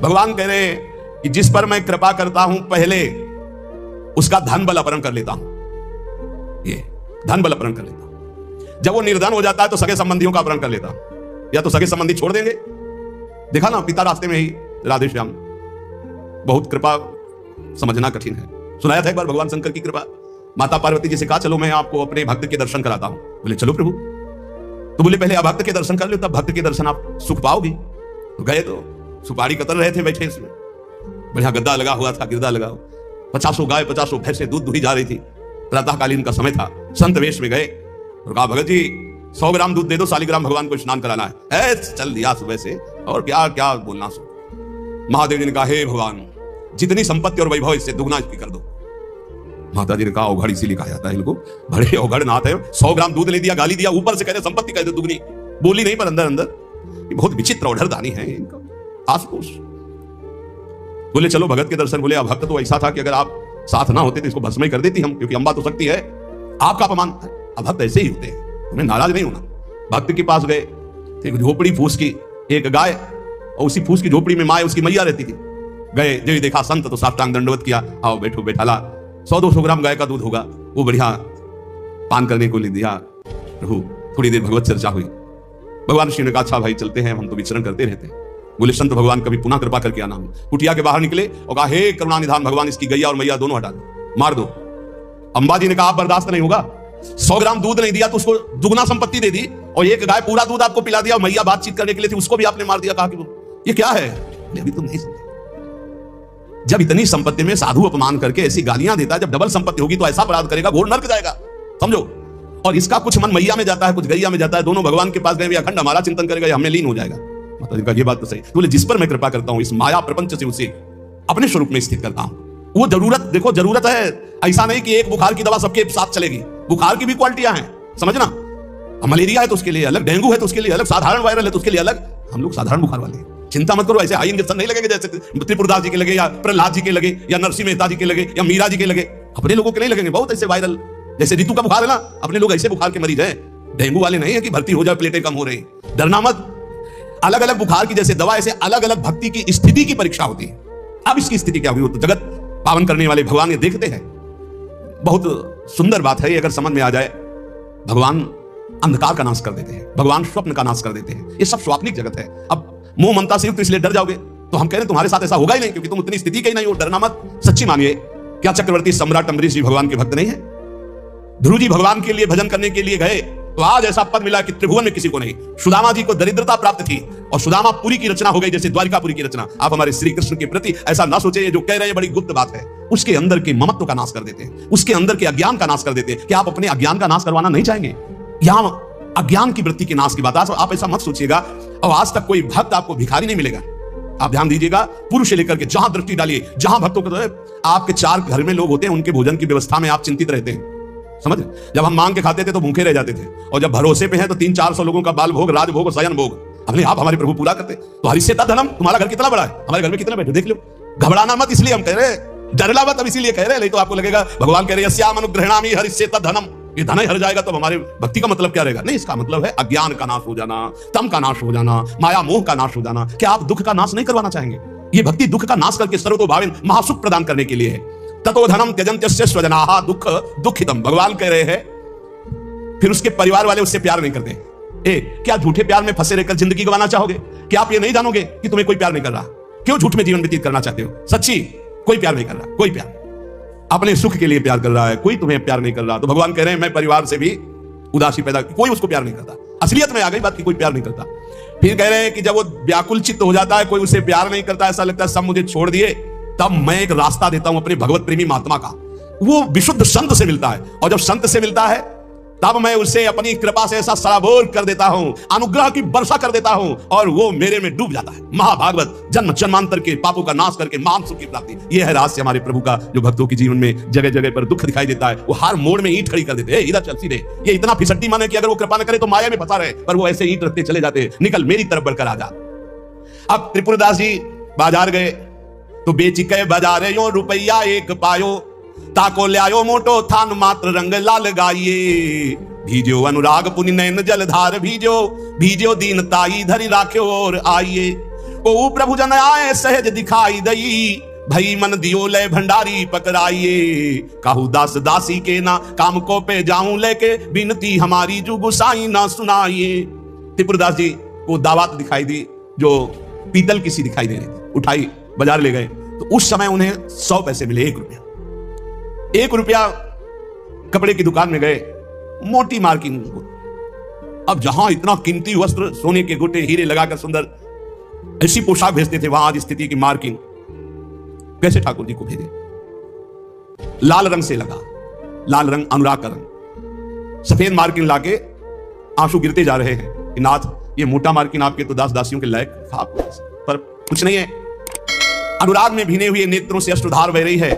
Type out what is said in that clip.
भगवान कह रहे हैं कि जिस पर मैं कृपा करता हूं पहले उसका धन बल अपहरण कर लेता हूं। ये धन बल अपहरण कर लेता हूं। जब वो निर्धन हो जाता है तो सगे संबंधियों का अपहरण कर लेता हूं, या तो सगे संबंधी छोड़ देंगे। देखा ना पिता रास्ते में ही राधे श्याम। बहुत कृपा समझना कठिन है। सुनाया था एक बार भगवान शंकर की कृपा। माता पार्वती जी से कहा चलो मैं आपको अपने भक्त के दर्शन कराता हूं। बोले चलो प्रभु। तो बोले पहले भक्त के दर्शन कर लो, तब भक्त के दर्शन आप सुख पाओगे। तो गए तो सुपारी कतर रहे थे बैठे, इसमें बढ़िया गद्दा लगा हुआ था, गिरदा लगा हुआ, 50 गाय 50 भैंसे दूध दुही जा रही थी। प्रातःकालीन का समय था। संत वेश में गए और कहा भगत जी 100 ग्राम दूध दे दो, शालिग्राम भगवान को स्नान कराना है। चल दिया सुबह से, और क्या क्या बोलना सो। महादेव जी ने कहा हे भगवान जितनी संपत्ति और वैभव इससे दुगना इसकी कर दो। माता जी ने कहा औघड़ इसीलिए कहा जाता है इनको, बड़े औघड़ नाथ है। 100 ग्राम दूध ले दिया, गाली दिया, ऊपर से कह रहे संपत्ति कह दो दुगनी। बोली नहीं पर अंदर अंदर ये बहुत विचित्र औढ़ दानी है इनका आसपास। बोले चलो भगत के दर्शन। बोले भक्त तो ऐसा था कि अगर आप साथ ना होते तो इसको भस्म ही कर देती हम, क्योंकि अंबा तो शक्ति है, आपका अपमान है। भक्त ऐसे ही होते हैं, उन्हें नाराज नहीं होना। भक्त के पास गए, एक झोपड़ी फूस की, एक गाय, और उसी फूस की झोपड़ी में माँ उसकी मैया रहती थी। गए जो देखा संत तो साष्टांग दंडवत किया, आओ बैठो बैठाला। 100-200 ग्राम गाय का दूध होगा, वो बढ़िया पान करने को ले दिया। प्रभु थोड़ी देर भगवत चर्चा हुई। भगवान श्री ने कहा अच्छा भाई चलते हैं, हम तो विचरण करते रहते हैं। बोले संत भगवान कभी पुनः कृपा करके आना। कुटिया के बाहर निकले और कहा हे करुणा निधान भगवान इसकी गैया और मैया दोनों हटा दो, मार दो। अंबा जी ने कहा बर्दाश्त नहीं होगा। 100 ग्राम दूध नहीं दिया तो उसको दुगना संपत्ति दे दी, और एक गाय पूरा दूध आपको पिला दिया, और मैया बातचीत करने के लिए थी उसको भी आपने मार दिया। कहा कि ये क्या है? अभी तुम नहीं समझे। जब इतनी संपत्ति में साधु अपमान करके ऐसी गालियां देता है, जब डबल संपत्ति होगी तो ऐसा अपराध करेगा घोर नरक जाएगा, समझो। और इसका कुछ मन मैया में जाता है, कुछ गैया में जाता है। दोनों भगवान के पास गए, अखंड हमारा चिंतन करेगा या हमें लीन हो जाएगा। मतलब ये बात तो सही। बोले जिस पर मैं कृपा करता हूं इस माया प्रपंच से उसे अपने स्वरूप में स्थित करता हूं। वो जरूरत देखो, जरूरत है। ऐसा नहीं कि एक बुखार की दवा सबके साथ चलेगी। बुखार की भी क्वालिटियां हैं, समझना। मलेरिया है तो उसके लिए अलग, डेंगू है तो उसके लिए अलग, साधारण वायरल है तो उसके लिए अलग। हम लोग साधारण बुखार वाले हैं, चिंता मत करो। ऐसे हाई इंजेक्शन नहीं लगेंगे जैसे त्रिपुरदास जी के लगे, या प्रहलाद जी के लगे, या नरसिंह मेहता जी के लगे, या मीरा जी के लगे। अपने लोगों के नहीं लगेंगे। बहुत ऐसे वायरल, जैसे ऋतु का बुखार है ना, अपने लोग ऐसे बुखार के मरीज हैं। डेंगू वाले नहीं है कि भर्ती हो जाए प्लेटें कम हो रही। डरना मत। अलग अलग बुखार की जैसे दवा, ऐसे अलग अलग भक्ति की स्थिति की परीक्षा होती है। अब इसकी स्थिति क्या हुई तो जगत पावन करने वाले भगवान ये देखते हैं। बहुत सुंदर बात है ये, अगर समझ में आ जाए। भगवान अंधकार का नाश कर देते हैं, भगवान स्वप्न का नाश कर देते हैं। ये सब स्वाप्निक जगत है। अब मोह ममता से युक्त इसलिए डर जाओगे, तो हम कह रहे हैं तुम्हारे साथ ऐसा होगा ही नहीं, क्योंकि तुम उतनी स्थिति के ही नहीं हो। डरना मत, सच्ची मानिए। क्या चक्रवर्ती सम्राट अम्बरीश जी भगवान के भक्त नहीं है? ध्रुव जी भगवान के लिए भजन करने के लिए गए तो आज ऐसा पद मिला कि त्रिभुवन में किसी को नहीं। सुदामा जी को दरिद्रता प्राप्त थी और सुदामापुरी की रचना हो गई, जैसे द्वारिकापुरी की रचना। आप हमारे श्री कृष्ण के प्रति ऐसा ना सोचे, ये जो कह रहे हैं बड़ी गुप्त बात है। उसके अंदर के ममत्व का नाश कर देते हैं, उसके अंदर के अज्ञान का नाश कर देते हैं। क्या आप अपने अज्ञान का नाश करवाना नहीं चाहेंगे? यहां अज्ञान की वृत्ति के नाश की बात। आप ऐसा मत सोचिएगा। और आज तक कोई भक्त आपको भिखारी नहीं मिलेगा। आप ध्यान दीजिएगा, पुरुष से लेकर के जहां दृष्टि डालिए, जहां भक्तों को, आपके 4 घर में लोग होते हैं, उनके भोजन की व्यवस्था में आप चिंतित रहते हैं, समझ। जब हम मांग के खाते थे तो भूखे रह जाते थे, और जब भरोसे पे हैं तो 300-400 लोगों का बाल भोग, राज भोग और शयन भोग अपने आप हमारे प्रभु पूरा करते। तो हरिष्य धनम, तुम्हारा घर कितना बड़ा है, हमारे घर में कितना बैठे देख लो। घबराना मत, इसलिए हम कह रहे हैं। डरला मत, अब इसीलिए कह रहे हैं। नहीं तो आपको लगेगा भगवान कह रहे हैं श्याम अनुग्रहणामि हरिष्य धनम, ये धन ही हर जाएगा तो हमारे भक्ति का मतलब क्या रहेगा? नहीं, इसका मतलब है अज्ञान का नाश हो जाना, तम का नाश हो जाना, माया मोह का नाश हो जाना। क्या आप दुख का नाश नहीं करवाना चाहेंगे? ये भक्ति दुख का नाश करके सर्वतोभावेन महासुख प्रदान करने के लिए है। ततो धनम त्यजन्त्यस्य स्वजनाः दुख दुखितम, भगवान कह रहे हैं। फिर उसके परिवार वाले उससे प्यार नहीं करते। क्या झूठे प्यार में फंसे रहकर जिंदगी गंवाना चाहोगे? क्या आप ये नहीं जानोगे कि तुम्हें कोई प्यार नहीं कर रहा? क्यों झूठ में जीवन व्यतीत करना चाहते हो? सच्ची कोई प्यार नहीं कर रहा। कोई प्यार अपने सुख के लिए प्यार कर रहा है, कोई तुम्हें प्यार नहीं कर रहा। तो भगवान कह रहे हैं मैं परिवार से भी उदासी पैदा, कोई उसको प्यार नहीं करता। असलियत में आ गई बात की कोई प्यार नहीं करता। फिर कह रहे हैं कि जब वो व्याकुल चित्त हो जाता है, कोई उसे प्यार नहीं करता, ऐसा लगता है सब मुझे छोड़ दिए, तब मैं एक रास्ता देता हूं अपने भगवत प्रेमी महात्मा का। वो विशुद्ध संत से मिलता है, और जब संत से मिलता है तब मैं उसे अपनी कृपा से ऐसा सराबोर कर देता हूं, अनुग्रह की वर्षा कर देता हूं, और वो मेरे में डूब जाता है। महाभागवत जन्म जन्मांतर के पापों का नाश करके महान सुख की प्राप्ति। यह है रहस्य हमारे प्रभु का, जो भक्तों के जीवन में जगह जगह पर दुख दिखाई देता है। वो हर मोड़ में ईंट खड़ी कर देते हैं, इधर चल सीधे। ये इतना फिसड्डी माने कि अगर वो कृपा न करे तो माया में फंसा रहे, पर वो ऐसे ईंट रखते चले जाते, निकल मेरी तरफ बढ़कर आ जा। अब त्रिपुरदास जी बाजार गए तो बेची के बाजारे यो रुपया एक पायो, ताको ल्यायो मोटो थान मात्र रंग लाल गाइए, भीजो अनुराग पुनि नयन जलधार भीजो, भीजो दीनताई धरि राख्यो और आइए। को प्रभु जन आए सहज दिखाई दई, भई मन दियो ले भंडारी पकड़ाइए, काहू दास दासी के ना काम को पे जाऊं लेके, बिनती हमारी जो गुसाई ना सुनाइए। त्रिपुरदास जी को दावत दिखाई दी जो पीतल की सी दिखाई दे रही थी, उठाई बाजार ले गए तो उस समय उन्हें 100 पैसे मिले, 1 रुपया। 1 रुपया कपड़े की दुकान में गए, मोटी मार्किंग। अब जहां इतना कीमती वस्त्र, सोने के गोटे हीरे लगाकर सुंदर ऐसी पोशाक भेजते थे, वहां आज स्थिति की मार्किंग कैसे ठाकुर जी को भेजे? लाल रंग से लगा, लाल रंग अनुराग का रंग, सफेद मार्किंग लाके आंसू गिरते जा रहे हैं कि नाथ ये मोटा मार्किंग आपके तो दास दासियों के लायक था, पर कुछ नहीं है। अनुराग में भीने हुए नेत्रों से अश्रुधार बह रही है।